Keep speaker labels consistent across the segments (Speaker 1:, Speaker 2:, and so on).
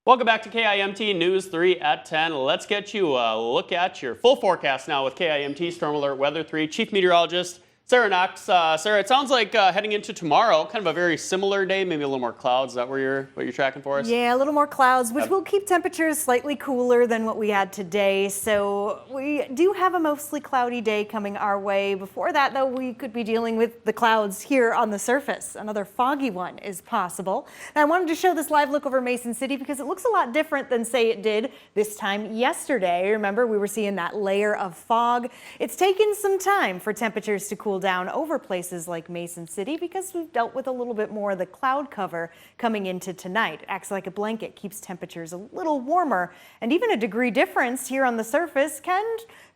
Speaker 1: Welcome back to KIMT News 3 at 10. Let's get you a look at your full forecast now with KIMT Storm Alert Weather 3 Chief Meteorologist Sarah Knox. Sarah, it sounds like heading into tomorrow, kind of a very similar day, maybe a little more clouds. Is that what you're tracking for us?
Speaker 2: Yeah, a little more clouds, which will keep temperatures slightly cooler than what we had today. So we do have a mostly cloudy day coming our way. Before that, though, we could be dealing with the clouds here on the surface. Another foggy one is possible. And I wanted to show this live look over Mason City because it looks a lot different than, say, it did this time yesterday. Remember, we were seeing that layer of fog. It's taken some time for temperatures to cool down over places like Mason City because we've dealt with a little bit more of the cloud cover coming into tonight. It acts like a blanket, keeps temperatures a little warmer, and even a degree difference here on the surface can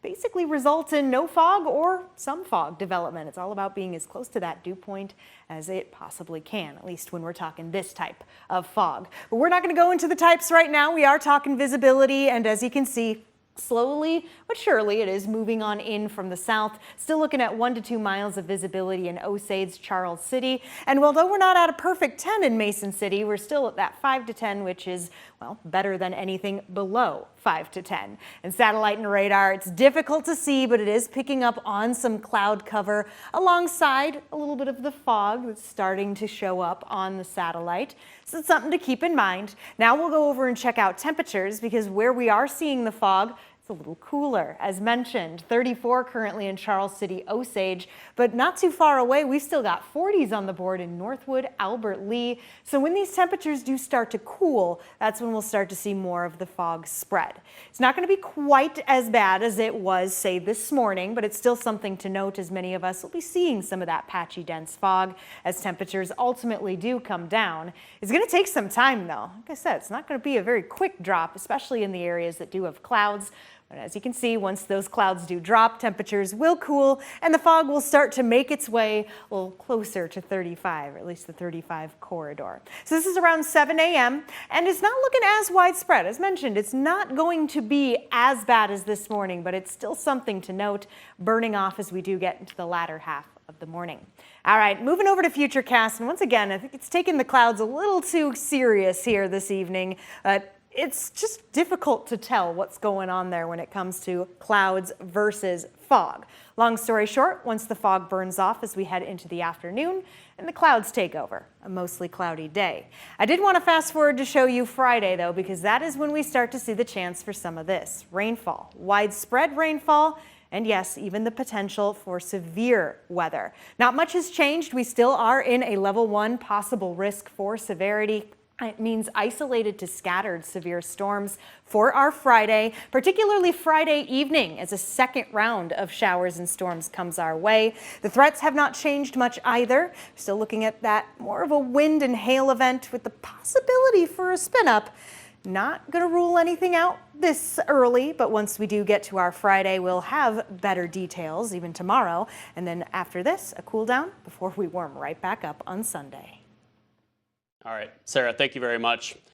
Speaker 2: basically result in no fog or some fog development. It's all about being as close to that dew point as it possibly can, at least when we're talking this type of fog. But we're not going to go into the types right now. We are talking visibility, and as you can see, slowly but surely it is moving on in from the south. Still looking at 1 to 2 miles of visibility in Osage, Charles City. And although we're not at a perfect 10 in Mason City, we're still at that 5 to 10, which is, well, better than anything below 5 to 10. And satellite and radar, it's difficult to see, but it is picking up on some cloud cover alongside a little bit of the fog that's starting to show up on the satellite. So it's something to keep in mind. Now we'll go over and check out temperatures because where we are seeing the fog, it's a little cooler. As mentioned, 34 currently in Charles City, Osage, but not too far away, we've still got 40s on the board in Northwood, Albert Lee. So when these temperatures do start to cool, that's when we'll start to see more of the fog spread. It's not going to be quite as bad as it was, say, this morning, but it's still something to note as many of us will be seeing some of that patchy, dense fog as temperatures ultimately do come down. It's going to take some time, though. Like I said, it's not going to be a very quick drop, especially in the areas that do have clouds. But as you can see, once those clouds do drop, temperatures will cool and the fog will start to make its way a little closer to 35, or at least the 35 corridor. So this is around 7 a.m. and it's not looking as widespread. As mentioned, it's not going to be as bad as this morning, but it's still something to note, burning off as we do get into the latter half of the morning. All right, moving over to Futurecast, and once again, I think it's taking the clouds a little too serious here this evening. It's just difficult to tell what's going on there when it comes to clouds versus fog. Long story short, once the fog burns off as we head into the afternoon and the clouds take over, a mostly cloudy day. I did want to fast forward to show you Friday though, because that is when we start to see the chance for some of this rainfall, widespread rainfall, and yes, even the potential for severe weather. Not much has changed. We still are in a level 1 possible risk for severity. It means isolated to scattered severe storms for our Friday, particularly Friday evening as a second round of showers and storms comes our way. The threats have not changed much either. Still looking at that more of a wind and hail event with the possibility for a spin up. Not going to rule anything out this early, but once we do get to our Friday, we'll have better details even tomorrow. And then after this, a cool down before we warm right back up on Sunday.
Speaker 1: All right, Sarah, thank you very much.